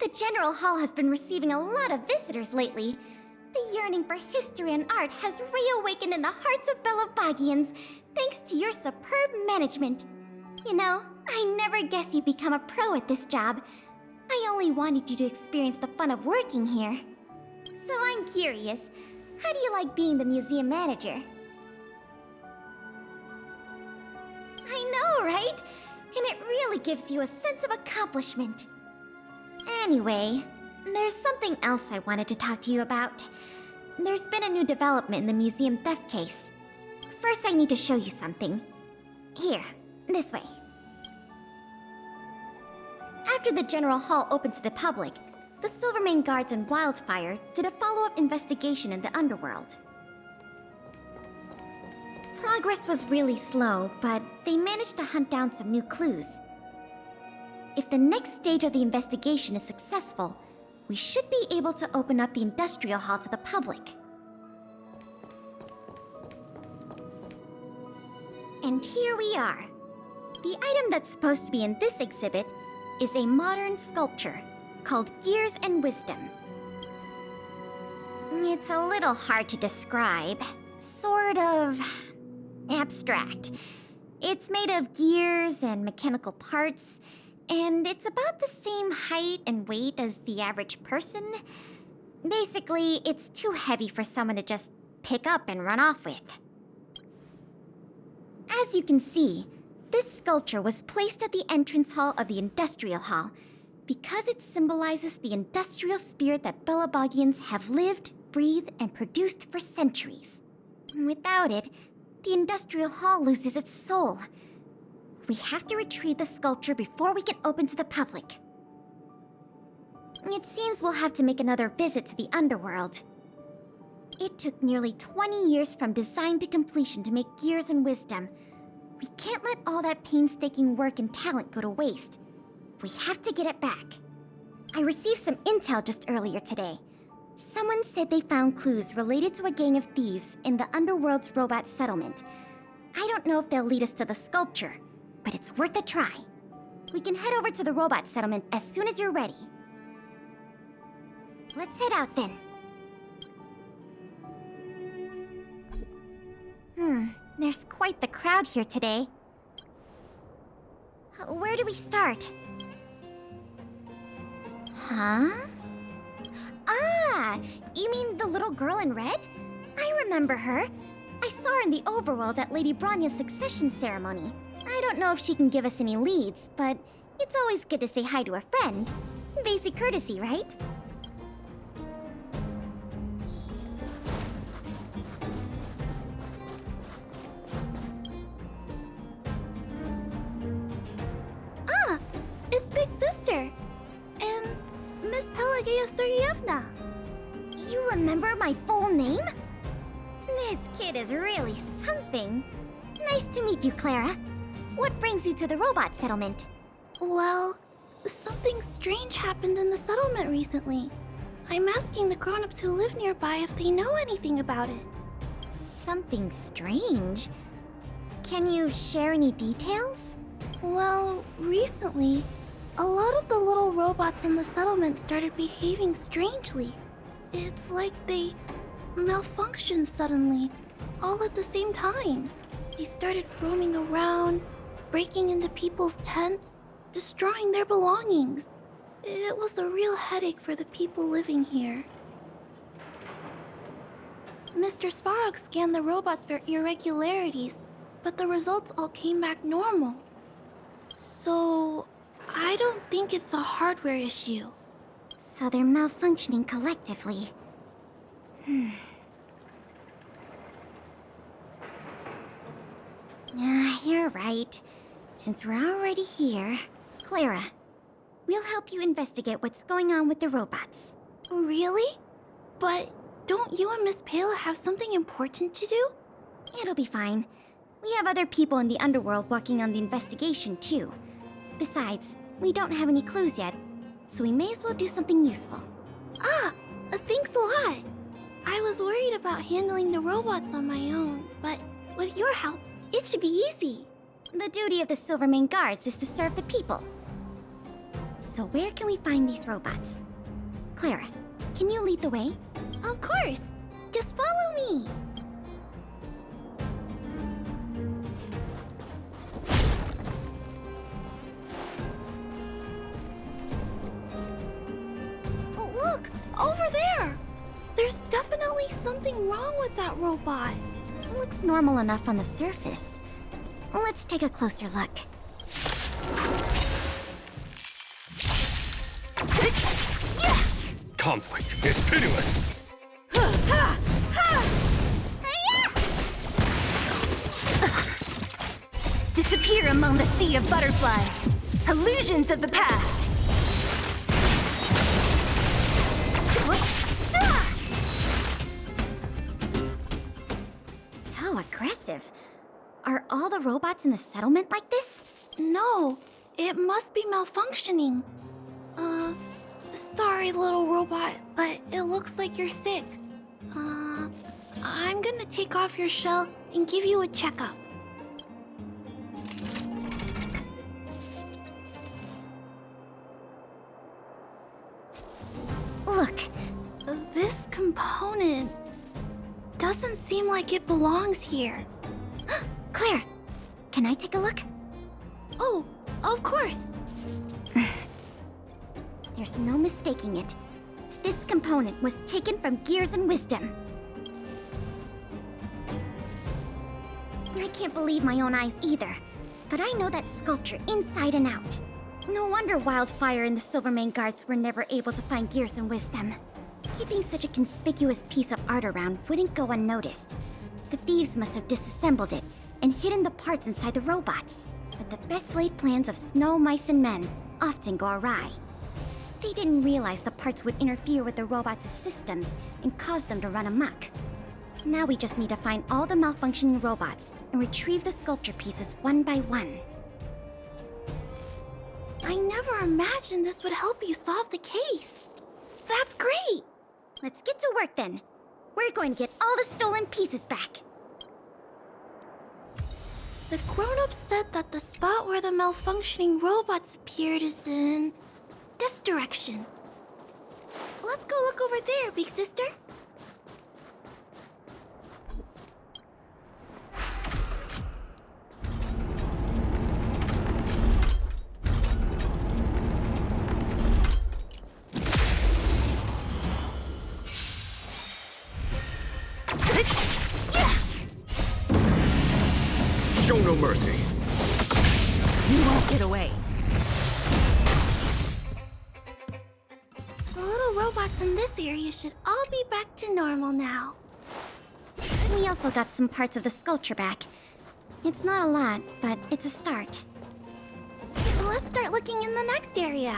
The General Hall has been receiving a lot of visitors lately. The yearning for history and art has reawakened in the hearts of Belabagians, thanks to your superb management. You know, I never guessed you'd become a pro at this job. I only wanted you to experience the fun of working here. So I'm curious, how do you like being the museum manager? I know, right? And it really gives you a sense of accomplishment. Anyway, there's something else I wanted to talk to you about. There's been a new development in the museum theft case. First, I need to show you something. Here, this way. After the General Hall opened to the public, the Silvermane Guards and Wildfire did a follow-up investigation in the underworld. Progress was really slow, but they managed to hunt down some new clues. If the next stage of the investigation is successful, we should be able to open up the Industrial Hall to the public. And here we are. The item that's supposed to be in this exhibit is a modern sculpture called Gears and Wisdom. It's a little hard to describe, sort of abstract. It's made of gears and mechanical parts, and it's about the same height and weight as the average person. Basically, it's too heavy for someone to just pick up and run off with. As you can see, this sculpture was placed at the entrance hall of the Industrial Hall because it symbolizes the industrial spirit that Belabagians have lived, breathed, and produced for centuries. Without it, the Industrial Hall loses its soul. We have to retrieve the sculpture before we can open to the public. It seems we'll have to make another visit to the underworld. It took nearly 20 years from design to completion to make Gears and Wisdom. We can't let all that painstaking work and talent go to waste. We have to get it back. I received some intel just earlier today. Someone said they found clues related to a gang of thieves in the underworld's robot settlement. I don't know if they'll lead us to the sculpture, but it's worth a try. We can head over to the robot settlement as soon as you're ready. Let's head out then. There's quite the crowd here today. Where do we start? Huh? Ah! You mean the little girl in red? I remember her. I saw her in the overworld at Lady Bronya's succession ceremony. I don't know if she can give us any leads, but it's always good to say hi to a friend. Basic courtesy, right? Ah! It's Big Sister! And Miss Pelageya Sergeyevna! You remember my full name? This kid is really something. Nice to meet you, Clara. What brings you to the robot settlement? Well, something strange happened in the settlement recently. I'm asking the grown-ups who live nearby if they know anything about it. Something strange? Can you share any details? Well, recently, a lot of the little robots in the settlement started behaving strangely. It's like they malfunctioned suddenly, all at the same time. They started roaming around, breaking into people's tents, destroying their belongings. It was a real headache for the people living here. Mr. Svarog scanned the robots for irregularities, but the results all came back normal. So, I don't think it's a hardware issue. So they're malfunctioning collectively. You're right. Since we're already here, Clara, we'll help you investigate what's going on with the robots. Really? But don't you and Miss Pale have something important to do? It'll be fine. We have other people in the underworld working on the investigation, too. Besides, we don't have any clues yet, so we may as well do something useful. Ah, thanks a lot. I was worried about handling the robots on my own, but with your help, it should be easy. The duty of the Silvermane Guards is to serve the people. So where can we find these robots? Clara, can you lead the way? Of course! Just follow me! Oh, look! Over there! There's definitely something wrong with that robot. It looks normal enough on the surface. Let's take a closer look. Conflict is pitiless! Disappear among the sea of butterflies. Illusions of the past. So aggressive. Are all the robots in the settlement like this? No, it must be malfunctioning. Sorry, little robot, but it looks like you're sick. I'm gonna take off your shell and give you a checkup. Look, This component doesn't seem like it belongs here. Claire, can I take a look? Oh, of course. There's no mistaking it. This component was taken from Gears and Wisdom. I can't believe my own eyes either, but I know that sculpture inside and out. No wonder Wildfire and the Silvermane guards were never able to find Gears and Wisdom. Keeping such a conspicuous piece of art around wouldn't go unnoticed. The thieves must have disassembled it and hidden the parts inside the robots. But the best laid plans of snow, mice, and men often go awry. They didn't realize the parts would interfere with the robots' systems and cause them to run amok. Now we just need to find all the malfunctioning robots and retrieve the sculpture pieces one by one. I never imagined this would help you solve the case. That's great! Let's get to work then. We're going to get all the stolen pieces back. The grown-up said that the spot where the malfunctioning robots appeared is in this direction. Let's go look over there, big sister. Show no mercy. You won't get away. The little robots in this area should all be back to normal now. We also got some parts of the sculpture back. It's not a lot, but it's a start. So let's start looking in the next area.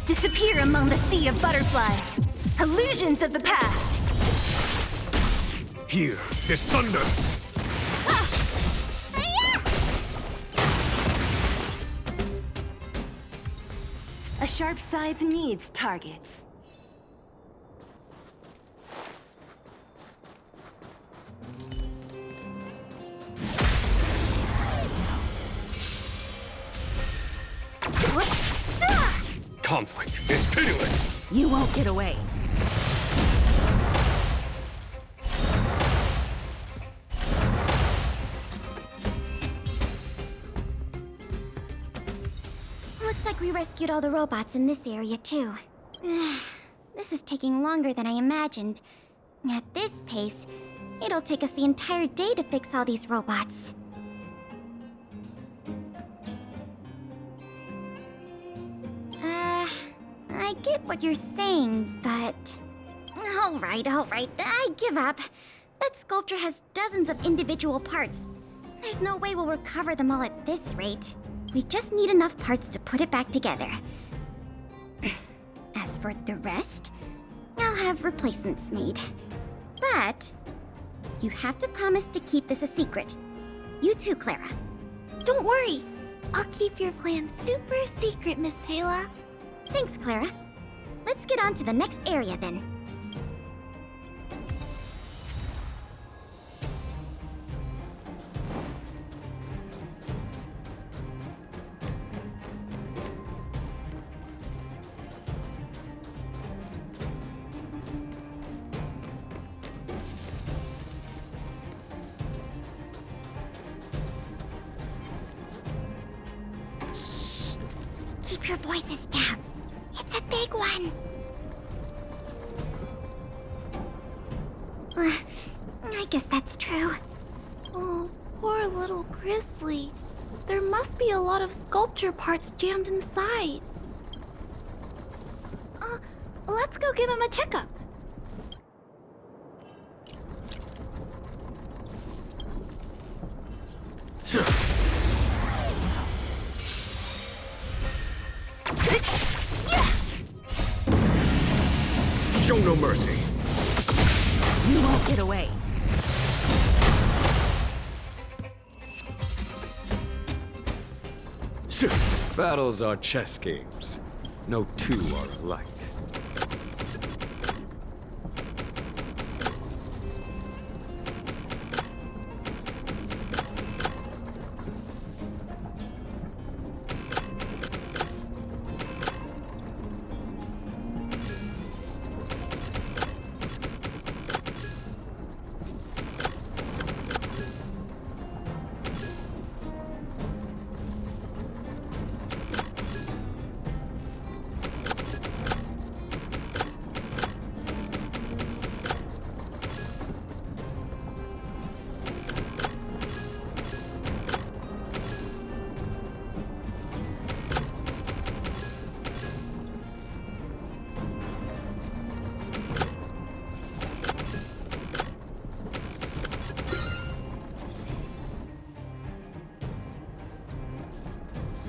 Disappear among the sea of butterflies. Illusions of the past. Here is thunder. A sharp scythe needs targets. Conflict is pitiless. You won't get away. Looks like we rescued all the robots in this area too. This is taking longer than I imagined. At this pace, it'll take us the entire day to fix all these robots. I get what you're saying, but... Alright, I give up. That sculpture has dozens of individual parts. There's no way we'll recover them all at this rate. We just need enough parts to put it back together. As for the rest, I'll have replacements made. But you have to promise to keep this a secret. You too, Clara. Don't worry. I'll keep your plan super secret, Miss Pela. Thanks, Clara. Let's get on to the next area then. Keep your voices down. It's a big one. I guess that's true. Oh, poor little Grizzly. There must be a lot of sculpture parts jammed inside. Let's go give him a checkup. Show no mercy. You won't get away. Battles are chess games. No two are alike.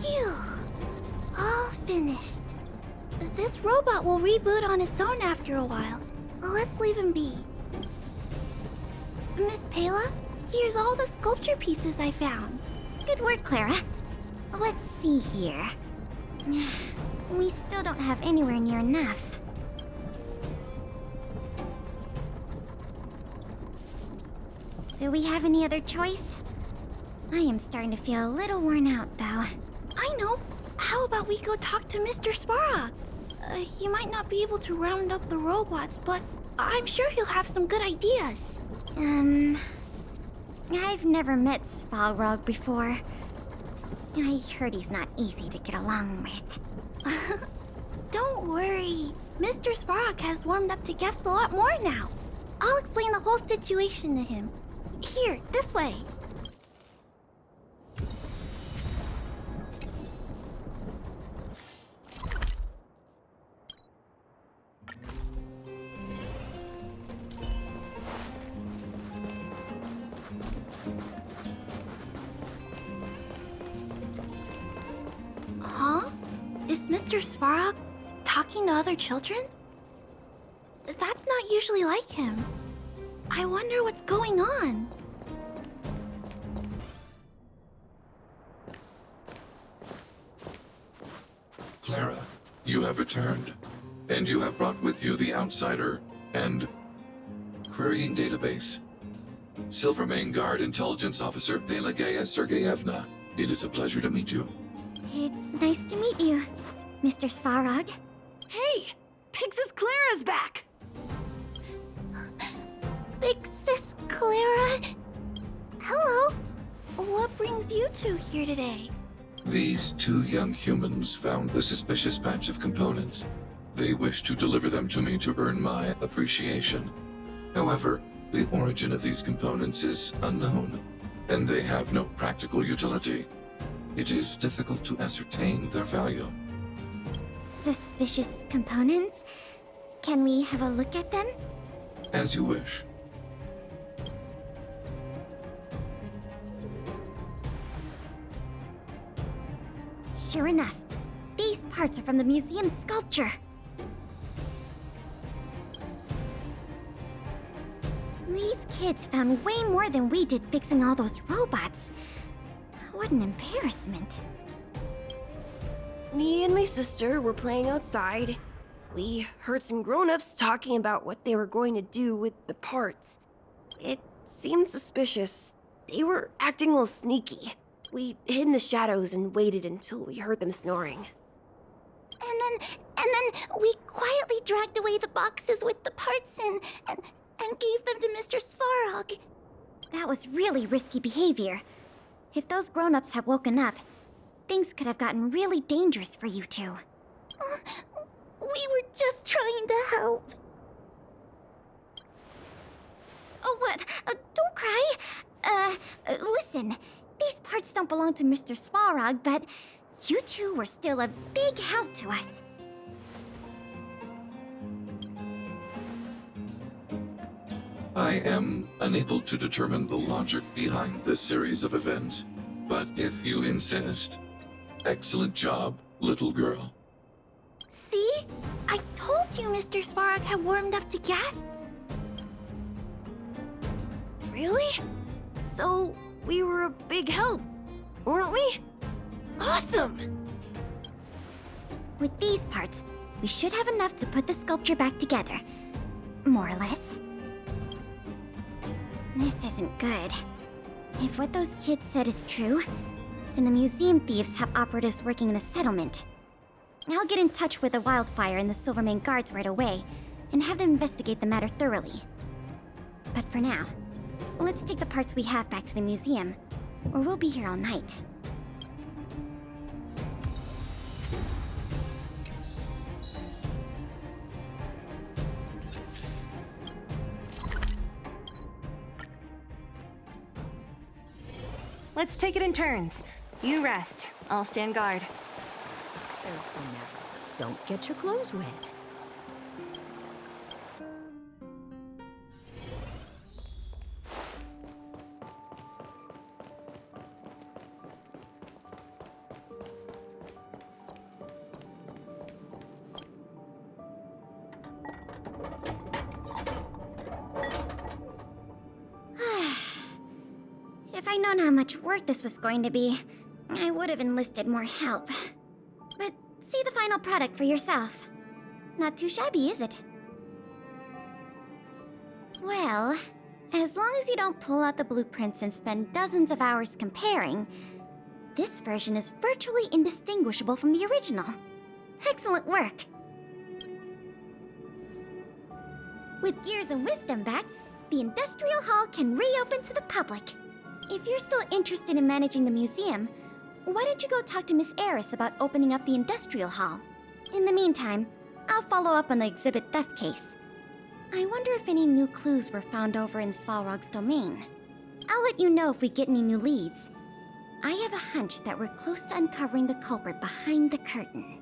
Phew. All finished. This robot will reboot on its own after a while. Let's leave him be. Miss Pela, here's all the sculpture pieces I found. Good work, Clara. Let's see here. We still don't have anywhere near enough. Do we have any other choice? I am starting to feel a little worn out, though. I know. How about we go talk to Mr. Svarog? He might not be able to round up the robots, but I'm sure he'll have some good ideas. I've never met Svarog before. I heard he's not easy to get along with. Don't worry. Mr. Svarog has warmed up to guests a lot more now. I'll explain the whole situation to him. Here, this way. Huh? Is Mr. Svarog talking to other children? That's not usually like him. I wonder what's going on. Clara, you have returned, and you have brought with you the Outsider and Querying Database. Silvermane Guard Intelligence Officer Pelageya Sergeyevna, it is a pleasure to meet you. It's nice to meet you, Mr. Svarog. Hey! Big Sis Clara's back! Big Sis Clara. Hello. What brings you two here today? These two young humans found the suspicious batch of components. They wish to deliver them to me to earn my appreciation. However, the origin of these components is unknown, and they have no practical utility. It is difficult to ascertain their value. Suspicious components? Can we have a look at them? As you wish. Sure enough, these parts are from the museum's sculpture. These kids found way more than we did fixing all those robots. What an embarrassment. Me and my sister were playing outside. We heard some grown-ups talking about what they were going to do with the parts. It seemed suspicious. They were acting a little sneaky. We hid in the shadows and waited until we heard them snoring. And then we quietly dragged away the boxes with the parts in and gave them to Mr. Svarog. That was really risky behavior. If those grown-ups had woken up, things could have gotten really dangerous for you two. We were just trying to help. Oh, what? Don't cry. Listen. These parts don't belong to Mr. Svarog, but you two were still a big help to us. I am unable to determine the logic behind this series of events, but if you insist, excellent job, little girl. See? I told you Mr. Svarog had warmed up to guests. Really? So, we were a big help, weren't we? Awesome! With these parts, we should have enough to put the sculpture back together. More or less. This isn't good. If what those kids said is true, then the museum thieves have operatives working in the settlement. I'll get in touch with the Wildfire and the Silvermane guards right away, and have them investigate the matter thoroughly. But for now, let's take the parts we have back to the museum, or we'll be here all night. Let's take it in turns. You rest. I'll stand guard. Careful now. Don't get your clothes wet. If I'd known how much work this was going to be, I would have enlisted more help. But see the final product for yourself. Not too shabby, is it? Well, as long as you don't pull out the blueprints and spend dozens of hours comparing, this version is virtually indistinguishable from the original. Excellent work! With Gears and Wisdom back, the Industrial Hall can reopen to the public. If you're still interested in managing the museum, why don't you go talk to Miss Eris about opening up the Industrial Hall? In the meantime, I'll follow up on the exhibit theft case. I wonder if any new clues were found over in Svalrog's domain. I'll let you know if we get any new leads. I have a hunch that we're close to uncovering the culprit behind the curtain.